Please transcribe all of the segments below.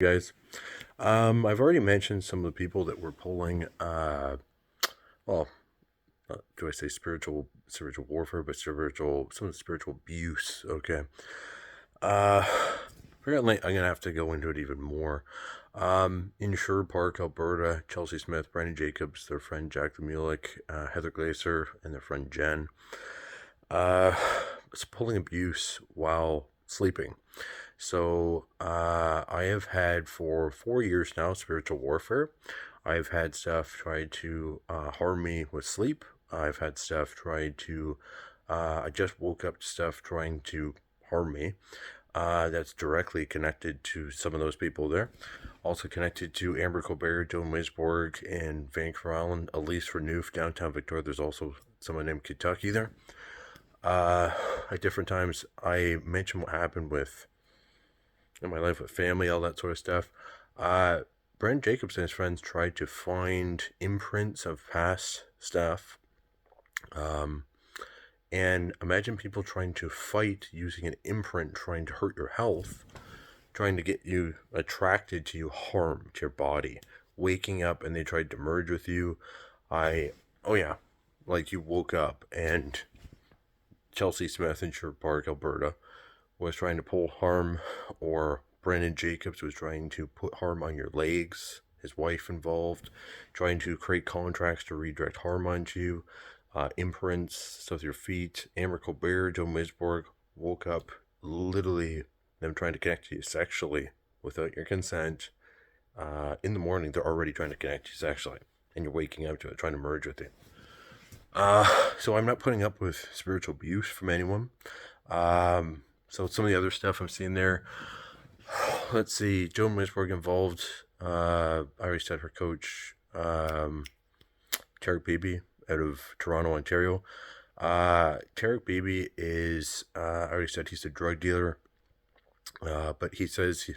Guys. I've already mentioned some of the people that were pulling, well, do I say spiritual warfare, but some of the spiritual abuse. Okay. Uh, Apparently, I'm gonna have to go into it even more. In Sherwood Park, Alberta, Chelsea Smith, Brandon Jacobs, their friend Jack Lemuelik, Heather Glaser, and their friend Jen, uh, it's pulling abuse while sleeping. So I have had for 4 years now spiritual warfare. I've had stuff try to harm me with sleep. I've had stuff try to. I just woke up to stuff trying to harm me. That's directly connected to some of those people there. Also connected to Amber Colbert, Joan Wisborg, and Vancouver Island, Elise Renouf, downtown Victoria. There's also someone named Kentucky there. Uh, at different times, I mentioned what happened with in my life with family, all that sort of stuff. Uh, Brent Jacobs and his friends tried to find imprints of past stuff. Um, and imagine people trying to fight using an imprint, trying to hurt your health, trying to get you attracted to you, harm to your body. Waking up and they tried to merge with you. Oh yeah, like you woke up and Chelsea Smith in Sherwood Park, Alberta, was trying to pull harm, or Brandon Jacobs was trying to put harm on your legs, his wife involved, trying to create contracts to redirect harm onto you, imprints, stuff with your feet. Amber Colbert, Joe Misborg woke up literally them trying to connect to you sexually without your consent. In the morning, they're already trying to connect to you sexually, and you're waking up to it, trying to merge with you. So I'm not putting up with spiritual abuse from anyone. So some of the other stuff I'm seeing there, let's see, Joan Wisborg involved. I already said her coach, Tarek Beebe out of Toronto, Ontario. Tarek Beebe is, I already said he's a drug dealer, but he does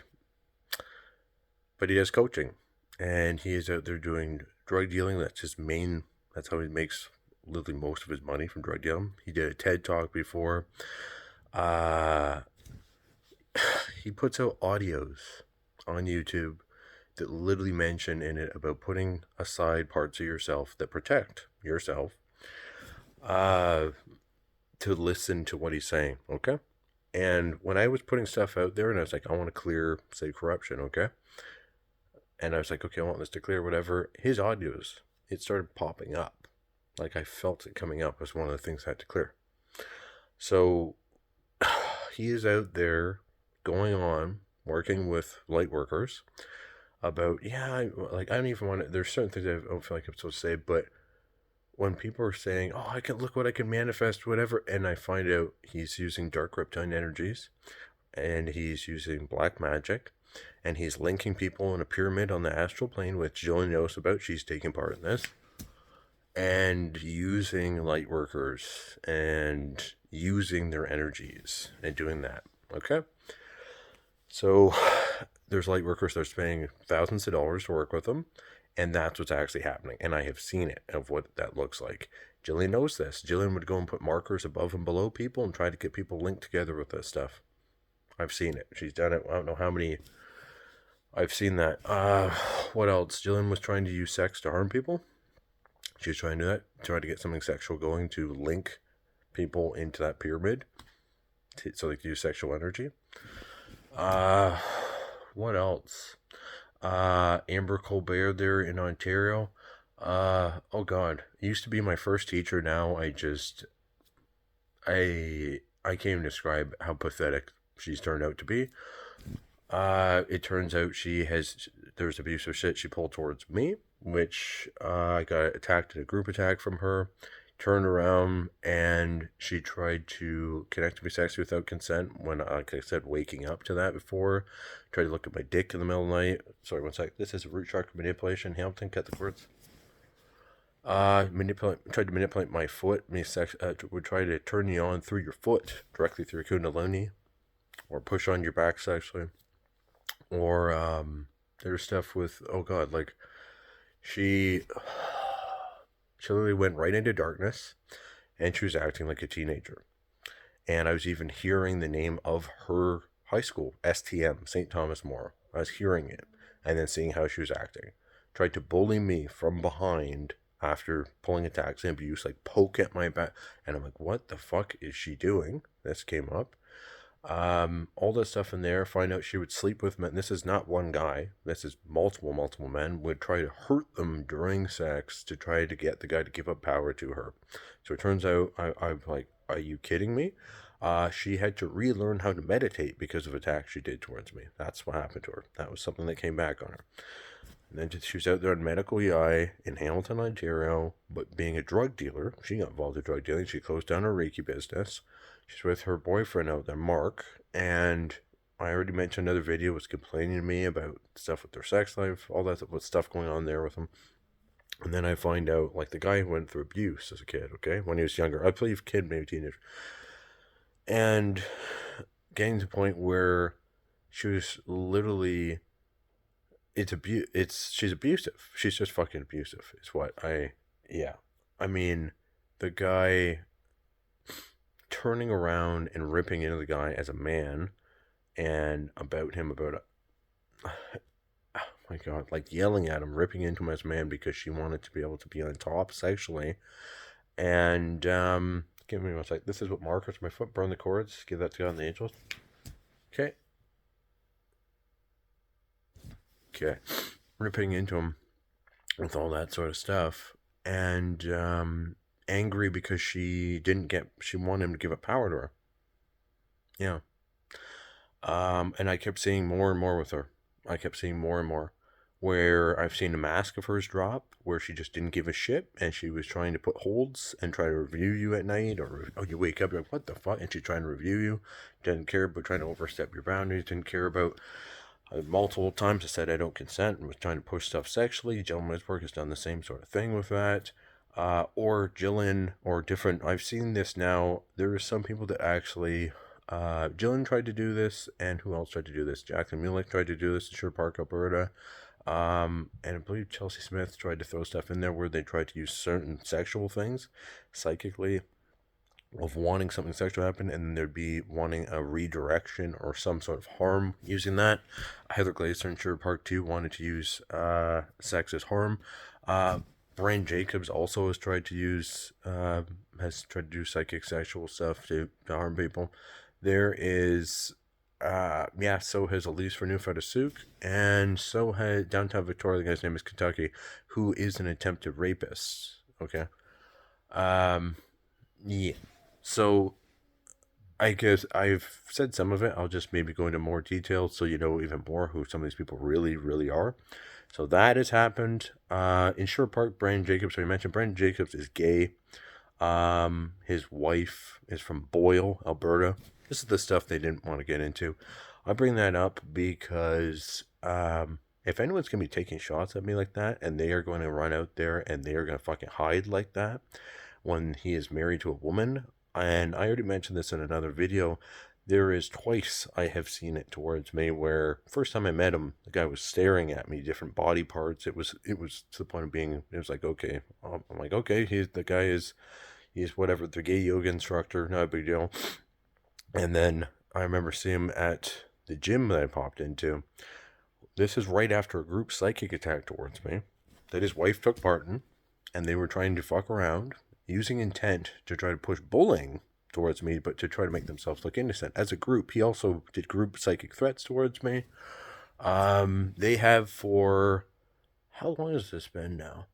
coaching, and he is out there doing drug dealing. That's how he makes literally most of his money from drug dealing. He did a TED talk before. Uh, he puts out audios on YouTube that literally mention in it about putting aside parts of yourself that protect yourself uh, to listen to what he's saying, okay? And when I was putting stuff out there and I was like, I want to clear, say, corruption, okay? And I was like, okay, I want this to clear, whatever. His audios, it started popping up. Like I felt it coming up as one of the things I had to clear. So he is out there going on working with light workers about I don't even want to. There's certain things I don't feel like I'm supposed to say, but when people are saying, "Oh, I can look what I can manifest," whatever, and I find out he's using dark reptilian energies, and he's using black magic, and he's linking people in a pyramid on the astral plane, which Jillian knows about. She's taking part in this, and using light workers and using their energies and doing that. Okay, so there's light workers that are spending thousands of dollars to work with them, and that's what's actually happening. And I have seen it of what that looks like. Jillian knows this. Jillian would go and put markers above and below people and try to get people linked together with this stuff. I've seen it. She's done it. I don't know how many. I've seen that. What else? Jillian was trying to use sex to harm people. She was trying to do that, try to get something sexual going to link people into that pyramid, so they could use sexual energy. Uh, what else? Amber Colbert there in Ontario. Oh God, it used to be my first teacher. Now I can't even describe how pathetic she's turned out to be. It turns out there's abusive shit she pulled towards me, which I got attacked in a group attack from her. Turned around and she tried to connect me sexually without consent when, like I said, waking up to that before. Tried to look at my dick in the middle of the night. Sorry, one sec. This is root chakra manipulation. Hamilton, cut the cords. Tried to manipulate my foot. Would try to turn you on through your foot, directly through your kundalini, or push on your back sexually. Or there's stuff with, oh God, like she literally went right into darkness, and she was acting like a teenager. And I was even hearing the name of her high school, STM, St. Thomas More. I was hearing it and then seeing how she was acting. Tried to bully me from behind after pulling attacks and abuse, like poke at my back. And I'm like, what the fuck is she doing? This came up. All this stuff in there. Find out she would sleep with men. This is not one guy. This is multiple men would try to hurt them during sex to try to get the guy to give up power to her. So it turns out I'm like, are you kidding me? She had to relearn how to meditate because of attacks she did towards me. That's what happened to her. That was something that came back on her. And then she was out there in medical EI in Hamilton, Ontario, but being a drug dealer, she got involved in drug dealing. She closed down her Reiki business. She's with her boyfriend out there, Mark, and I already mentioned another video was complaining to me about stuff with their sex life, all that stuff going on there with them. And then I find out, like, the guy who went through abuse as a kid, okay, when he was younger. I believe kid, maybe teenager. And getting to the point where she was literally, she's abusive. She's just fucking abusive, is what yeah. I mean, the guy turning around and ripping into the guy as a man and about oh my god, like yelling at him, ripping into him as a man because she wanted to be able to be on top sexually. And give me one sec. This is what markers my foot, burn the cords, give that to God and the angels. Okay, ripping into him with all that sort of stuff, and angry because she wanted him to give up power to her. Yeah. And I kept seeing more and more with her. I kept seeing more and more where I've seen a mask of hers drop where she just didn't give a shit and she was trying to put holds and try to review you at night, or you wake up, you're like, what the fuck? And she's trying to review you, didn't care about trying to overstep your boundaries, didn't care about multiple times I said I don't consent and was trying to push stuff sexually. Jill Misberg has done the same sort of thing with that. Or Jillian, or different. I've seen this now. There are some people that actually, Jillian tried to do this, and who else tried to do this? Jacqueline Mulick tried to do this in Sherwood Park, Alberta. And I believe Chelsea Smith tried to throw stuff in there where they tried to use certain sexual things psychically of wanting something sexual to happen, and there'd be wanting a redirection or some sort of harm using that. Heather Glazer in Sherwood Park 2 wanted to use sex as harm. Brian Jacobs also has tried to do psychic sexual stuff to harm people. There is so has Elise for New Fedasuk, and so has downtown Victoria, the guy's name is Kentucky, who is an attempted rapist. Okay. Yeah. So I guess I've said some of it. I'll just maybe go into more detail so you know even more who some of these people really, really are. So that has happened. In Sherwood Park, Brandon Jacobs, we mentioned Brandon Jacobs is gay. His wife is from Boyle, Alberta. This is the stuff they didn't want to get into. I bring that up because if anyone's going to be taking shots at me like that, and they are going to run out there and they are going to fucking hide like that when he is married to a woman, and I already mentioned this in another video, there is twice I have seen it towards me where first time I met him, the guy was staring at me, different body parts. It was to the point of being, it was like, okay, I'm like, okay, he's whatever, the gay yoga instructor, not a big deal. And then I remember seeing him at the gym that I popped into. This is right after a group psychic attack towards me that his wife took part in, and they were trying to fuck around, using intent to try to push bullying towards me, but to try to make themselves look innocent. As a group, he also did group psychic threats towards me. They have for, how long has this been now?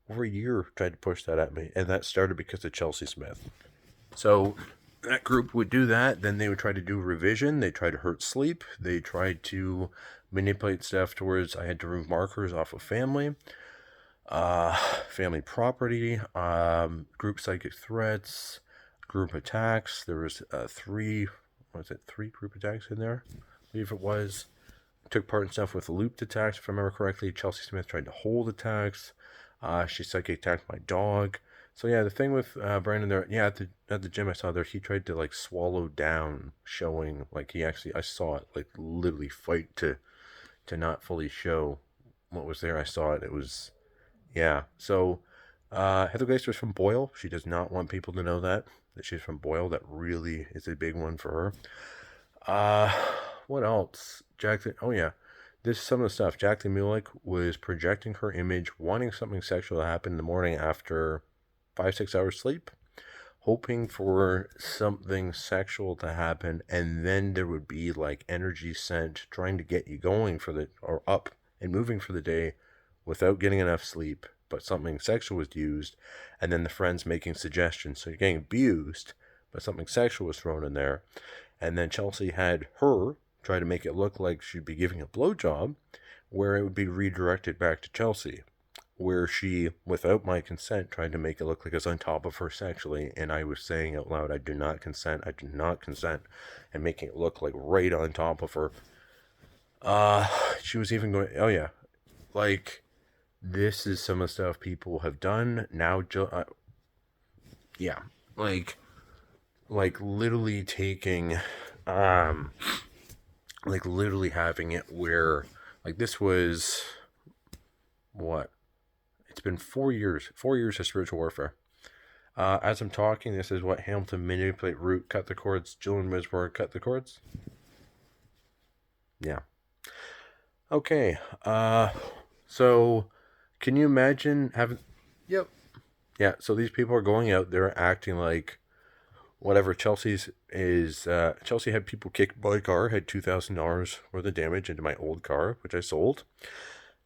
Over a year tried to push that at me, and that started because of Chelsea Smith. So that group would do that, then they would try to do revision, they tried to hurt sleep, they tried to manipulate stuff towards, I had to remove markers off of family property, group psychic threats, group attacks. There was three group attacks in there, I believe it was. Took part in stuff with looped attacks, if I remember correctly. Chelsea Smith tried to hold attacks. She psychic attacked my dog. So yeah, the thing with Brandon there, yeah, at the gym I saw there, he tried to like swallow down, showing like I saw it like literally fight to not fully show what was there. I saw it. It was, yeah. So Heather Glazer is from Boyle. She does not want people to know that she's from Boyle. That really is a big one for her. What else? Jackson. Oh yeah, this is some of the stuff. Jacqueline Mulick was projecting her image, wanting something sexual to happen in the morning after 5-6 hours sleep, hoping for something sexual to happen, and then there would be like energy sent trying to get you going for the, or up and moving for the day without getting enough sleep, but something sexual was used, and then the friends making suggestions. So you're getting abused, but something sexual was thrown in there. And then Chelsea had her try to make it look like she'd be giving a blowjob, where it would be redirected back to Chelsea, where she, without my consent, tried to make it look like I was on top of her sexually, and I was saying out loud, I do not consent, and making it look like right on top of her. She was even going, oh yeah, like, this is some of the stuff people have done now. Yeah, like literally taking, like literally having it where, like, this was what? It's been 4 years of spiritual warfare. As I'm talking, this is what Hamilton manipulate, root, cut the cords, Jillian Wisborg, cut the cords. Yeah. Okay. So can you imagine having? Yep. Yeah. So these people are going out there acting like whatever. Chelsea had people kick my car, had $2,000 worth of damage into my old car, which I sold.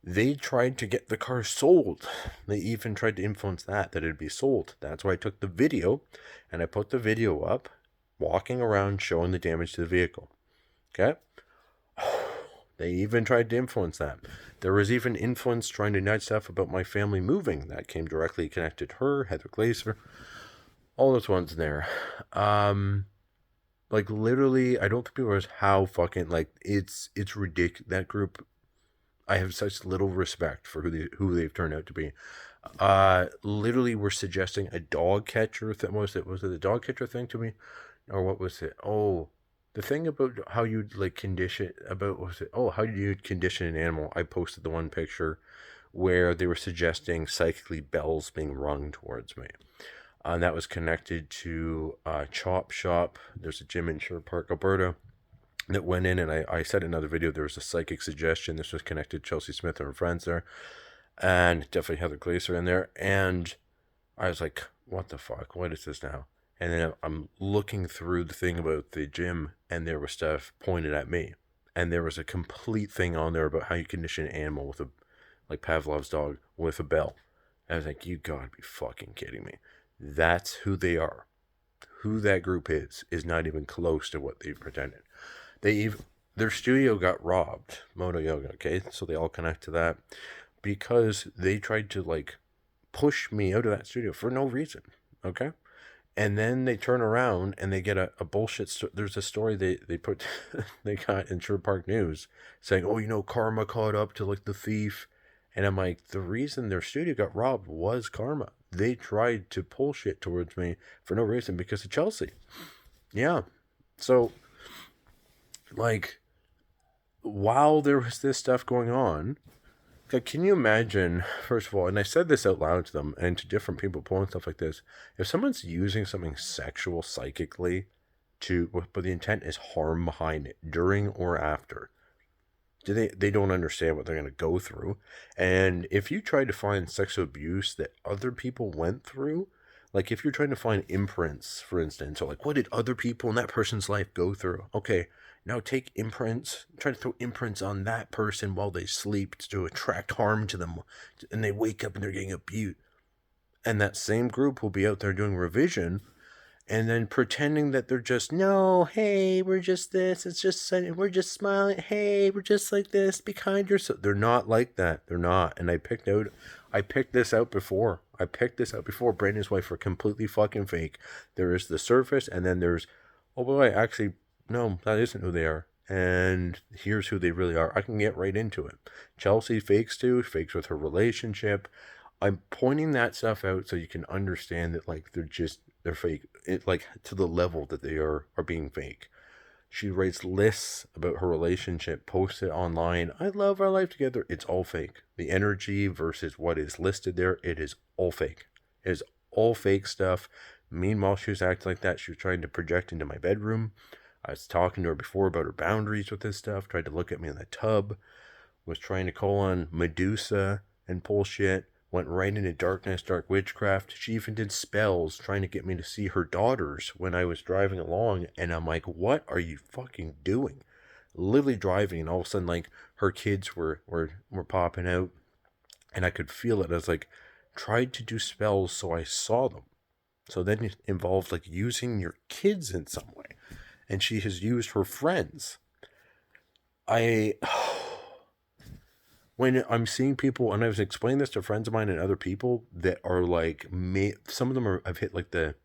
They tried to get the car sold. They even tried to influence that it'd be sold. That's why I took the video, and I put the video up, walking around showing the damage to the vehicle. Okay? They even tried to influence that. There was even influence trying to nudge stuff about my family moving. That came directly connected to her, Heather Glazer, all those ones there. Like, literally, I don't think people realize how fucking, like, it's ridiculous. That group, I have such little respect for who they've turned out to be. Literally, we're suggesting a dog catcher thing. Was it the dog catcher thing to me, or what was it? Oh, the thing about how you'd like condition about was it? Oh, how do you condition an animal? I posted the one picture where they were suggesting psychically bells being rung towards me. And that was connected to Chop Shop. There's a gym in Sherwood Park, Alberta, that went in, and I said in another video, there was a psychic suggestion. This was connected to Chelsea Smith and her friends there, and definitely Heather Glazer in there. And I was like, what the fuck? What is this now? And then I'm looking through the thing about the gym, and there was stuff pointed at me. And there was a complete thing on there about how you condition an animal with like Pavlov's dog, with a bell. And I was like, you gotta be fucking kidding me. That's who they are. Who that group is not even close to what they pretended. Their studio got robbed, Moto Yoga, okay? So they all connect to that, because they tried to, like, push me out of that studio for no reason, okay? And then they turn around and they get a bullshit there's a story they put they got in Sherwood Park News saying, oh, you know, karma caught up to, like, the thief. And I'm like, the reason their studio got robbed was karma. They tried to pull shit towards me for no reason because of Chelsea. Yeah. So, like, while there was this stuff going on, like, can you imagine, first of all, and I said this out loud to them and to different people pulling stuff like this, if someone's using something sexual psychically but the intent is harm behind it, during or after, they don't understand what they're going to go through. And if you try to find sexual abuse that other people went through, like if you're trying to find imprints, for instance, or like what did other people in that person's life go through? Okay, now take imprints, try to throw imprints on that person while they sleep to attract harm to them, and they wake up and they're getting abused. And that same group will be out there doing revision and then pretending that they're just, no, hey, we're just this, it's just, we're just smiling, hey, we're just like this, be kind to yourself. They're not like that. They're not. And I picked this out before. Brandon's wife are completely fucking fake. There is the surface, and then there's, oh boy, actually, no, that isn't who they are. And here's who they really are. I can get right into it. Chelsea fakes too, fakes with her relationship. I'm pointing that stuff out so you can understand that, like, they're fake. It, like, to the level that they are being fake. She writes lists about her relationship, posts it online. I love our life together. It's all fake. The energy versus what is listed there, it is all fake. It is all fake stuff. Meanwhile, she was acting like that. She was trying to project into my bedroom. I was talking to her before about her boundaries with this stuff. Tried to look at me in the tub. was trying to call on Medusa and bullshit, went right into darkness, dark witchcraft. She even did spells trying to get me to see her daughters when I was driving along, and I'm like, what are you fucking doing? Literally driving, and all of a sudden, like, her kids were popping out, and I could feel it. I was like, tried to do spells so I saw them. So then it involved like using your kids in some way. And she has used her friends. When I'm seeing people, and I was explaining this to friends of mine and other people that are like, some of them have hit like the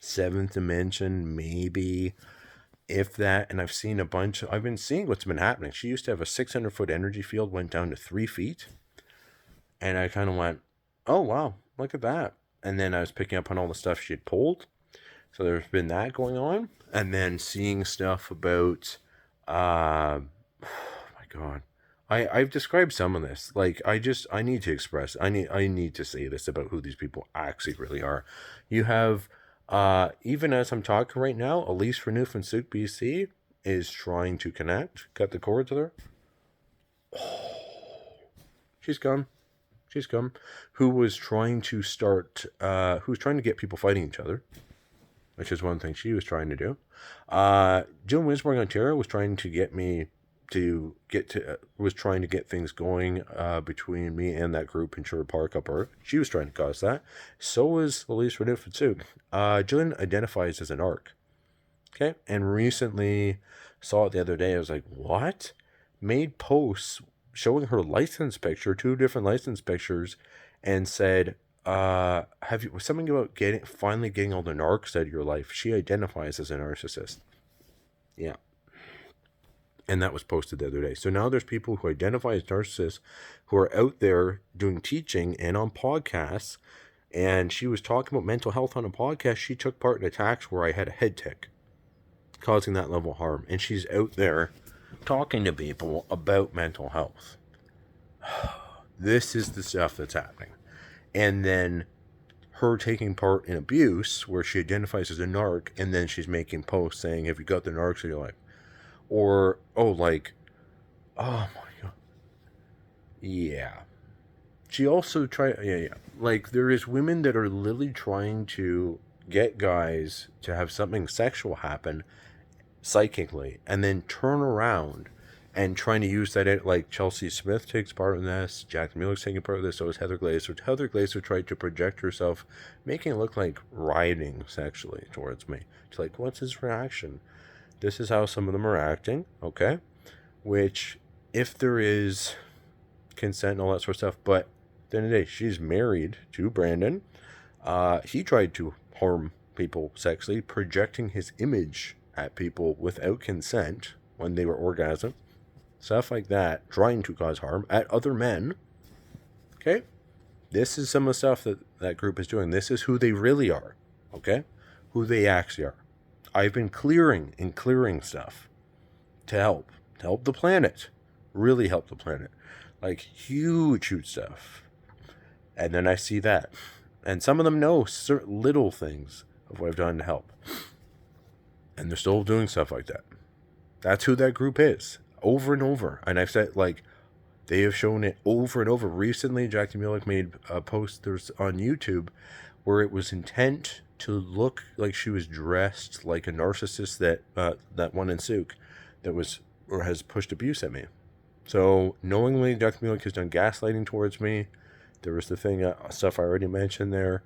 7th dimension, maybe, if that. And I've seen I've been seeing what's been happening. She used to have a 600-foot energy field, went down to 3 feet. And I kind of went, oh, wow, look at that. And then I was picking up on all the stuff she had pulled. So there's been that going on. And then seeing stuff about, oh my God. I've described some of this. Like, I need to express, I need to say this about who these people actually really are. You have, even as I'm talking right now, Elise from Newfoundland BC is trying to connect, cut the cords with her. Oh, she's come. Who was trying to get people fighting each other, which is one thing she was trying to do. Jill Winsborg, Ontario was trying to get me was trying to get things going between me and that group in Sherwood Park up her. She was trying to cause that. So was Elise Renufitsuk. Jillian identifies as an ARC. Okay, and recently saw it the other day. I was like, what? Made posts showing her license picture, 2 different license pictures, and said, was something about finally getting all the narcs out of your life. She identifies as a narcissist. Yeah. And that was posted the other day. So now there's people who identify as narcissists who are out there doing teaching and on podcasts. And she was talking about mental health on a podcast. She took part in attacks where I had a head tick, causing that level of harm. And she's out there talking to people about mental health. This is the stuff that's happening. And then her taking part in abuse where she identifies as a narc, and then she's making posts saying, have you got the narcs in your life? Or, oh my God. Yeah. She also like, there is women that are literally trying to get guys to have something sexual happen psychically, and then turn around and trying to use that. Like, Chelsea Smith takes part in this, Jack Mueller's taking part of this, so is Heather Glazer. Heather Glazer tried to project herself, making it look like riding sexually towards me. It's like, what's his reaction? This is how some of them are acting, okay? Which, if there is consent and all that sort of stuff, but at the end of the day, she's married to Brandon. He tried to harm people sexually, projecting his image at people without consent when they were orgasming. Stuff like that, trying to cause harm at other men. Okay? This is some of the stuff that group is doing. This is who they really are. Okay? Who they actually are. I've been clearing stuff to help the planet. Really help the planet. Like, huge stuff. And then I see that. And some of them know certain little things of what I've done to help. And they're still doing stuff like that. That's who that group is. Over and over. And I've said, like, they have shown it over and over. Recently, Jackie Mulek made a post on YouTube where it was intent to look like she was dressed like a narcissist that one in Souk that was or has pushed abuse at me. So knowingly, Jackie Mulek has done gaslighting towards me. There was the thing, stuff I already mentioned there.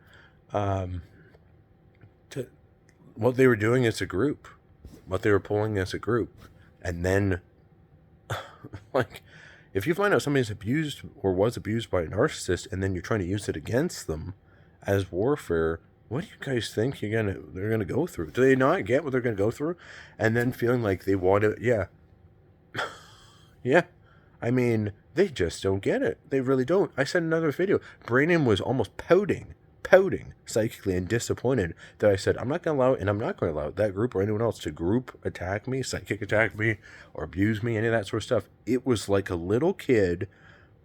What they were doing as a group, what they were pulling as a group, and then, like, if you find out somebody's abused or was abused by a narcissist, and then you're trying to use it against them as warfare, what do you guys think they're gonna go through? Do they not get what they're gonna go through, and then feeling like they want to? Yeah, yeah. I mean, they just don't get it. They really don't. I said in another video, Brandon was almost pouting psychically and disappointed that I said, I'm not going to allow it, and I'm not going to allow that group or anyone else to group attack me, psychic attack me, or abuse me, any of that sort of stuff. It was like a little kid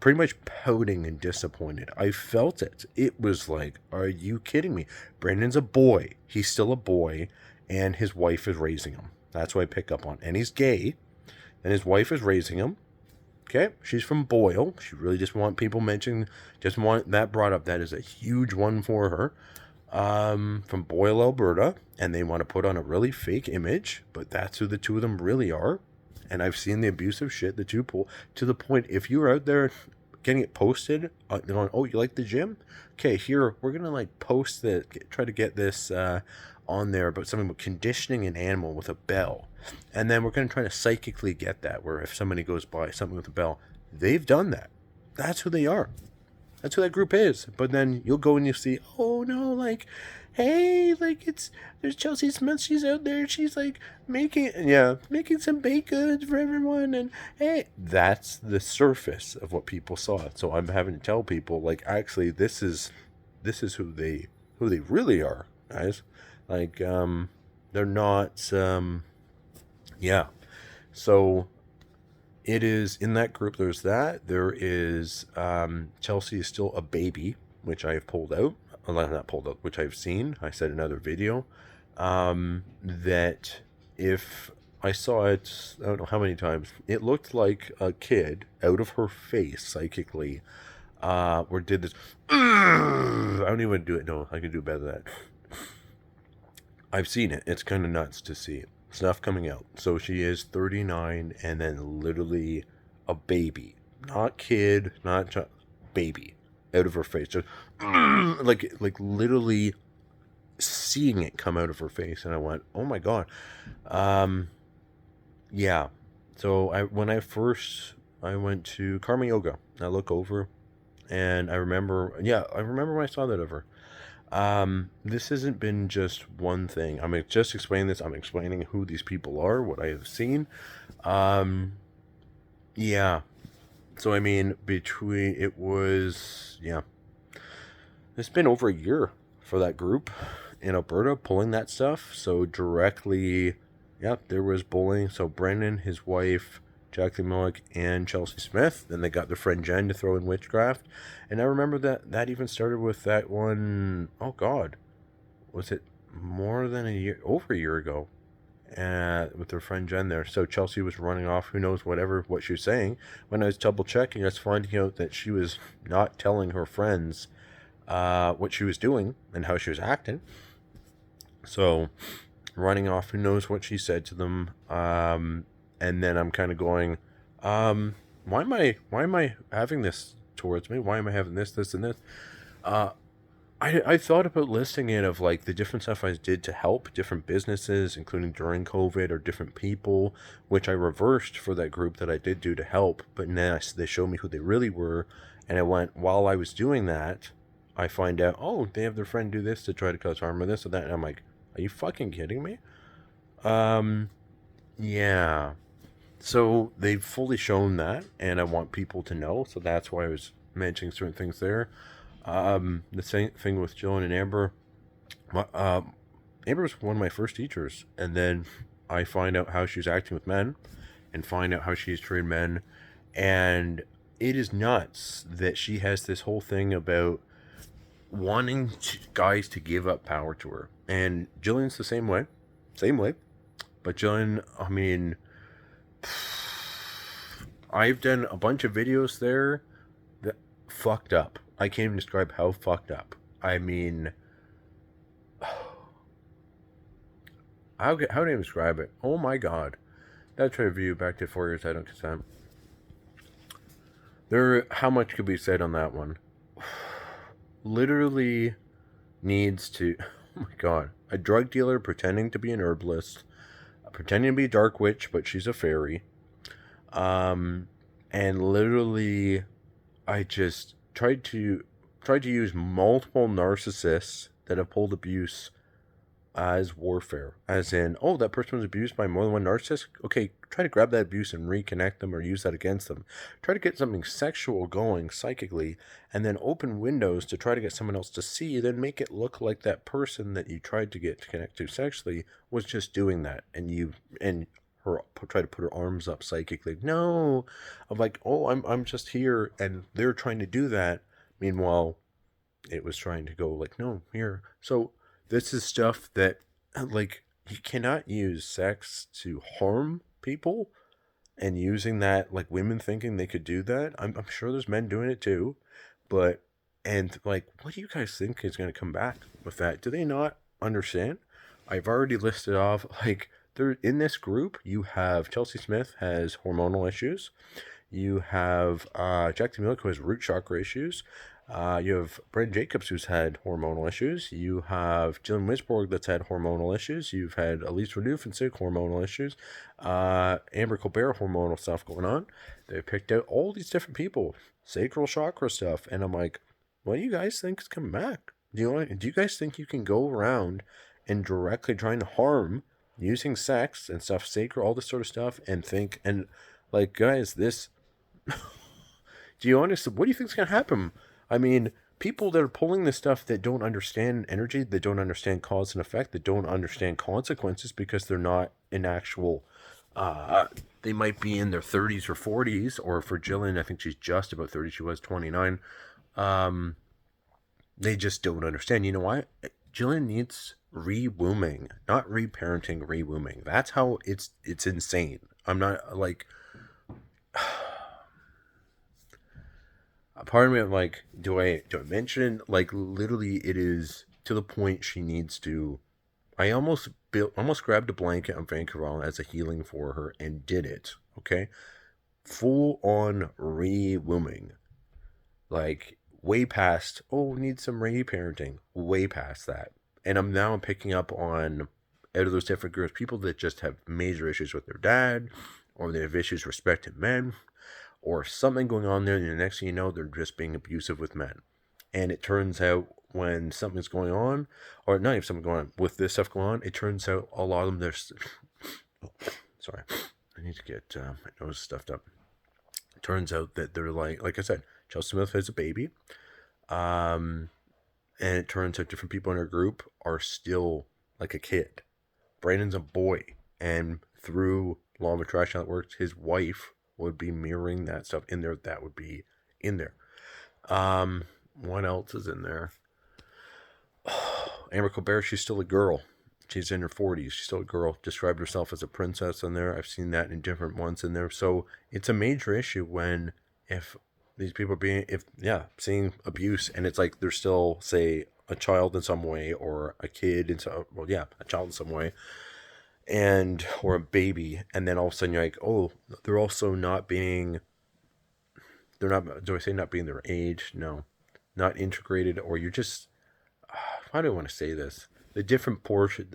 pretty much pouting and disappointed. I felt it. It was like, are you kidding me? Brandon's a boy. He's still a boy, and his wife is raising him. That's what I pick up on. And he's gay, and his wife is raising him. Okay, she's from Boyle. She really just want people mentioning, just want that brought up. That is a huge one for her. From Boyle, Alberta, and they want to put on a really fake image, but that's who the two of them really are. And I've seen the abusive shit the two pull to the point. If you're out there getting it posted, going, oh, you like the gym? Okay, here we're gonna like post that, try to get this on there about something about conditioning an animal with a bell, and then we're gonna try to psychically get that. Where if somebody goes by something with a bell, they've done that. That's who they are. That's who that group is. But then you'll go and you see, oh no, like, hey, like there's Chelsea Smith. She's out there. She's like making some baked goods for everyone. And hey, that's the surface of what people saw. So I'm having to tell people, like, actually, this is who they really are, guys. Like, they're not. Yeah. So it is in that group. There's that. There is Chelsea is still a baby, which I have pulled out. Well, not pulled out, which I've seen. I said in another video that if I saw it, I don't know how many times, it looked like a kid out of her face psychically, or did this. I don't even do it. No, I can do better than that. I've seen it. It's kind of nuts to see stuff coming out. So she is 39 and then literally a baby. Not kid, not baby. Out of her face. Just like literally seeing it come out of her face. And I went, oh my God. Yeah. So when I went to Karma Yoga, I look over and I remember when I saw that of her. This hasn't been just one thing. I'm just explaining this. I'm explaining who these people are, what I have seen. Yeah. So, I mean, it's been over a year for that group in Alberta pulling that stuff. So directly, there was bullying. So Brendan, his wife, Jacqueline Millick, and Chelsea Smith. Then they got their friend Jen to throw in witchcraft. And I remember that even started with that one, oh God, was it over a year ago, with their friend Jen there. So Chelsea was running off, who knows what she was saying. When I was double checking, I was finding out that she was not telling her friends what she was doing and how she was acting. So running off, who knows what she said to them. And then I'm kind of going, why am I having this towards me? Why am I having this, and this? I thought about listing it of like the different stuff I did to help different businesses, including during COVID, or different people, which I reversed for that group that I did do to help. But now they showed me who they really were. And I went, while I was doing that, I find out, oh, they have their friend do this to try to cause harm or this or that. And I'm like, are you fucking kidding me? Yeah. So they've fully shown that, and I want people to know. So that's why I was mentioning certain things there. The same thing with Jillian and Amber. Amber was one of my first teachers, and then I find out how she's acting with men, and find out how she's treating men, and it is nuts that she has this whole thing about wanting guys to give up power to her. And Jillian's the same way. But Jillian, I mean, I've done a bunch of videos there that fucked up. I can't even describe how fucked up. I mean, how do I describe it? Oh my God. That's a review back to 4 years I don't consent. How much could be said on that one? Literally needs to, oh my God. A drug dealer pretending to be an herbalist, pretending to be a dark witch, but she's a fairy. And literally, I just tried to use multiple narcissists that have pulled abuse as warfare. As in, oh, that person was abused by more than one narcissist? Okay, try to grab that abuse and reconnect them or use that against them. Try to get something sexual going psychically, and then open windows to try to get someone else to see, then make it look like that person that you tried to get to connect to sexually was just doing that, and her try to put her arms up psychically. No, I'm like, oh, I'm just here, and they're trying to do that. Meanwhile, it was trying to go like, no, here. So this is stuff that, like, you cannot use sex to harm people. and using that, like women thinking they could do that. I'm sure there's men doing it too, but and like, what do you guys think is going to come back with that? Do they not understand? I've already listed off like there in this group. You have Chelsea Smith has hormonal issues. You have Jack DeMille who has root chakra issues. You have Brandon Jacobs who's had hormonal issues. You have Jillian Wisborg that's had hormonal issues. You've had Elise Renufensick hormonal issues. Amber Colbert hormonal stuff going on. They picked out all these different people, sacral chakra stuff, and I'm like, what do you guys think is coming back? Do you guys think you can go around and directly trying to harm using sex and stuff, sacral, all this sort of stuff, and think and like, guys, this do you understand? What do you think is going to happen? I mean, people that are pulling this stuff that don't understand energy, that don't understand cause and effect, that don't understand consequences because they're not in actual, they might be in their 30s or 40s, or for Jillian, I think she's just about 30. She was 29. They just don't understand. You know why? Jillian needs rewombing, not reparenting, rewombing. That's how it's insane. I'm not like, a part of me, I'm like, do I mention, like, literally it is to the point she needs to. I almost grabbed a blanket on Vancouver Island as a healing for her and did it. Okay, full on rewombing, like way past. Oh, need some reparenting. Way past that, and I'm now picking up on out of those different groups, people that just have major issues with their dad, or they have issues respecting men, or something going on there, and the next thing you know, they're just being abusive with men. And it turns out when something's going on, or not even something going on, with this stuff going on, it turns out a lot of them, there's, oh, sorry, I need to get my nose stuffed up. It turns out that they're like I said, Chelsea Smith has a baby, and it turns out different people in her group are still like a kid. Brandon's a boy, and through law of attraction that works, his wife would be mirroring that stuff in there. That would be in there. What else is in there? Amber Colbert, she's still a girl. She's in her 40s. She's still a girl. Described herself as a princess in there. I've seen that in different ones in there. So it's a major issue when, if these people are being, seeing abuse, and it's like they're still, say, a child in some way, or a kid in some, a child in some way, and or a baby, and then all of a sudden you're like, oh, they're also not being, they're not, do I say not being their age? No, not integrated, or you're just, how do I want to say this? The different portion,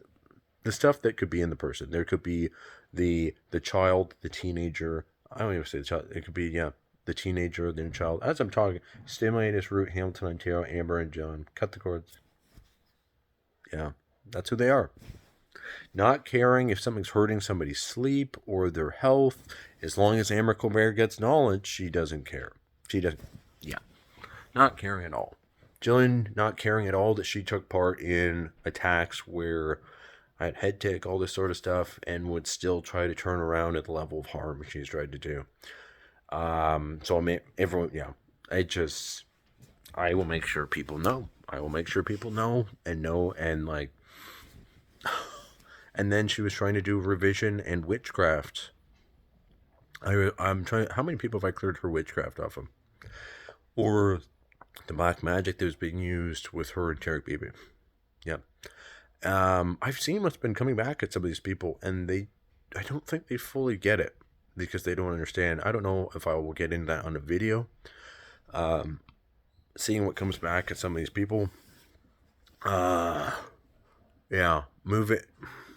the stuff that could be in the person. There could be the child, the teenager. I don't even say the child. It could be the teenager, the child. As I'm talking, Stimulatus, Root, Hamilton, Ontario, Amber, and John. Cut the cords. Yeah, that's who they are. Not caring if something's hurting somebody's sleep or their health. As long as Amber Colbert gets knowledge, she doesn't care. She doesn't. Yeah, not caring at all. Jillian not caring at all that she took part in attacks where I had head tick, all this sort of stuff, and would still try to turn around at the level of harm she's tried to do. So I mean, everyone, I will make sure people know. I will make sure people know, and like, and then she was trying to do revision and witchcraft. I'm trying. How many people have I cleared her witchcraft off of? Or the black magic that was being used with her and Tarek Bibi. Yeah. I've seen what's been coming back at some of these people, and I don't think they fully get it because they don't understand. I don't know if I will get into that on a video. Seeing what comes back at some of these people. Yeah, move it.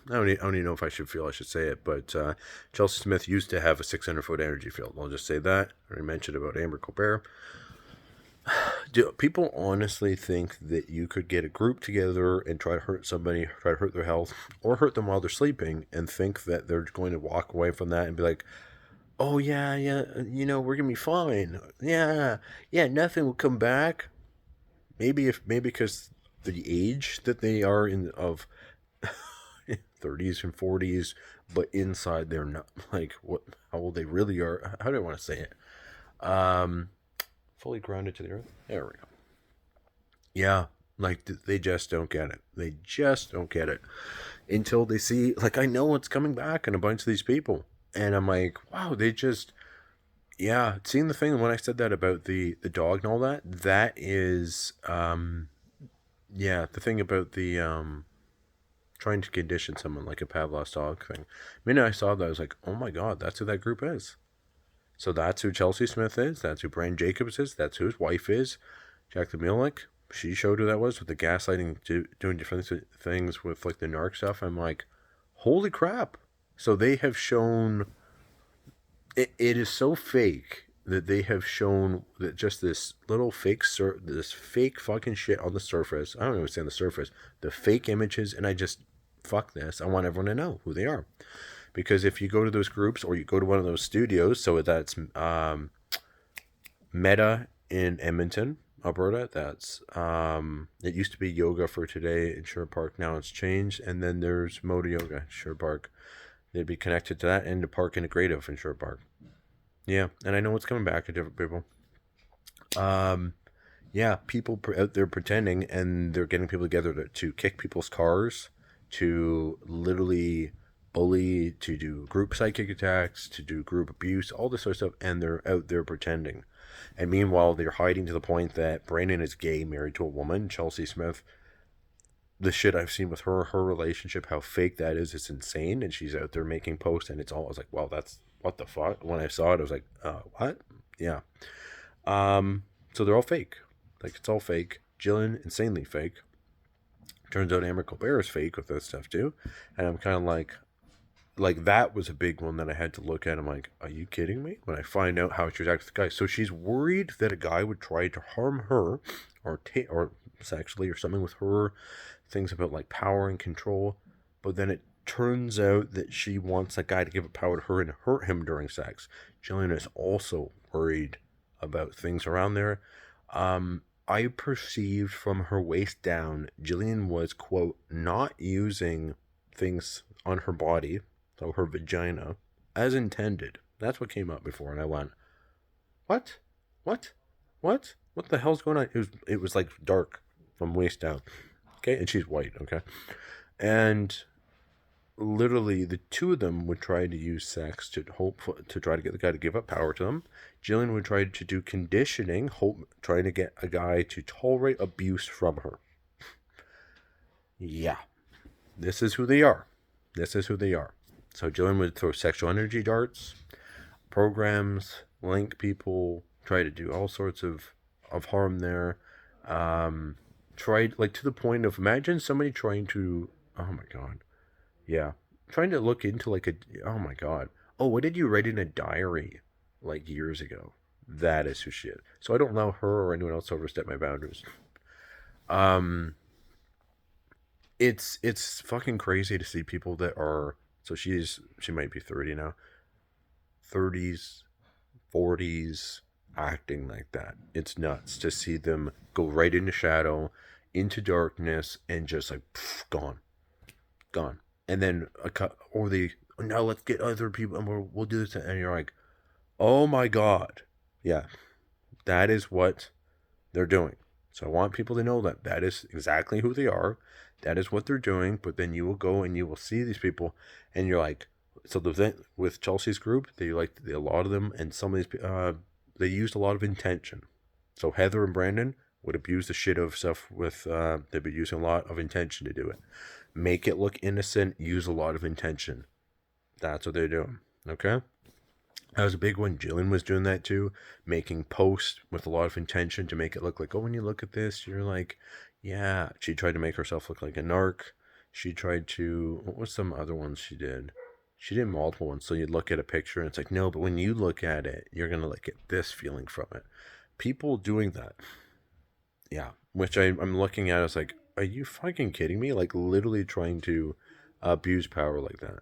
I don't even know if I should say it, but Chelsea Smith used to have a 600-foot energy field. I'll just say that. I already mentioned about Amber Colbert. Do people honestly think that you could get a group together and try to hurt somebody, try to hurt their health, or hurt them while they're sleeping, and think that they're going to walk away from that and be like, oh, yeah, we're going to be fine. Yeah, nothing will come back. Maybe because the age that they are in of 30s and 40s, but inside they're not, like, how old they really are. How do I want to say it? Fully grounded to the earth. There we go. Yeah, like they just don't get it. They just don't get it until they see, like, I know what's coming back in a bunch of these people. And I'm like, wow, they just, yeah, seeing the thing when I said that about the dog and all that, that is, yeah, the thing about the trying to condition someone like a Pavlov's dog thing. I mean, I saw that, I was like, oh my god, that's who that group is. So that's who Chelsea Smith is. That's who Brian Jacobs is. That's who his wife is. Jack the Mulek. She showed who that was with the gaslighting, doing different things with like the narc stuff. I'm like, holy crap. So they have shown, it is so fake that they have shown that just this little fake, this fake fucking shit on the surface. I don't even say on the surface, the fake images, and I just, fuck this. I want everyone to know who they are. Because if you go to those groups or you go to one of those studios, so that's Meta in Edmonton, Alberta. That's it used to be Yoga for Today in Sherwood Park. Now it's changed, and then there's Moda Yoga, Sherwood Park. They'd be connected to that and the Park Integrative in Sherwood Park. Yeah, and I know it's coming back to different people. Yeah, people out there pretending, and they're getting people together to kick people's cars, to literally bully, to do group psychic attacks, to do group abuse, all this sort of stuff, and they're out there pretending. And meanwhile, they're hiding to the point that Brandon is gay, married to a woman, Chelsea Smith. The shit I've seen with her relationship, how fake that is, it's insane. And she's out there making posts, and it's all, I was like, wow, that's, what the fuck? When I saw it, I was like, what? Yeah. So they're all fake. Like, it's all fake. Jillian, insanely fake. Turns out Amber Colbert is fake with this stuff too. And I'm kind of like that was a big one that I had to look at. I'm like, are you kidding me? When I find out how she was acting with the guy. So she's worried that a guy would try to harm her or or sexually or something with her, things about like power and control. But then it turns out that she wants that guy to give up power to her and hurt him during sex. Jillian is also worried about things around there. I perceived from her waist down, Jillian was, quote, not using things on her body, so her vagina, as intended. That's what came up before, and I went, what? What? What? What the hell's going on? It was like dark from waist down. Okay, and she's white, okay? And literally the two of them would try to use sex to try to get the guy to give up power to them. Jillian would try to do conditioning, trying to get a guy to tolerate abuse from her. Yeah, this is who they are. This is who they are. So Jillian would throw sexual energy darts, programs, link people, try to do all sorts of harm there. Tried, like, to the point of, imagine somebody trying to, oh my god, yeah, trying to look into like a, oh my god, oh, what did you write in a diary like years ago? That is who she is. So I don't allow her or anyone else to overstep my boundaries. It's fucking crazy to see people that are, so she might be 30 now, 30s, 40s, acting like that. It's nuts to see them go right into shadow, into darkness, and just like, pff, gone. And then or they, now let's get other people and we'll do this, and you're like, oh my god, yeah, that is what they're doing. So I want people to know that that is exactly who they are, that is what they're doing. But then you will go and you will see these people, and you're like, so the thing with Chelsea's group, they like, a lot of them, and some of these they used a lot of intention. So Heather and Brandon would abuse the shit of stuff with they'd be using a lot of intention to do it. Make it look innocent, use a lot of intention. That's what they're doing. Okay? That was a big one. Jillian was doing that too, making posts with a lot of intention to make it look like, oh, when you look at this, you're like, yeah. She tried to make herself look like a narc. She tried to, what was some other ones she did? She did multiple ones. So you'd look at a picture and it's like, no, but when you look at it, you're going to like get this feeling from it. People doing that. Yeah. Which I'm looking at, it's like, are you fucking kidding me? Like, literally trying to abuse power like that.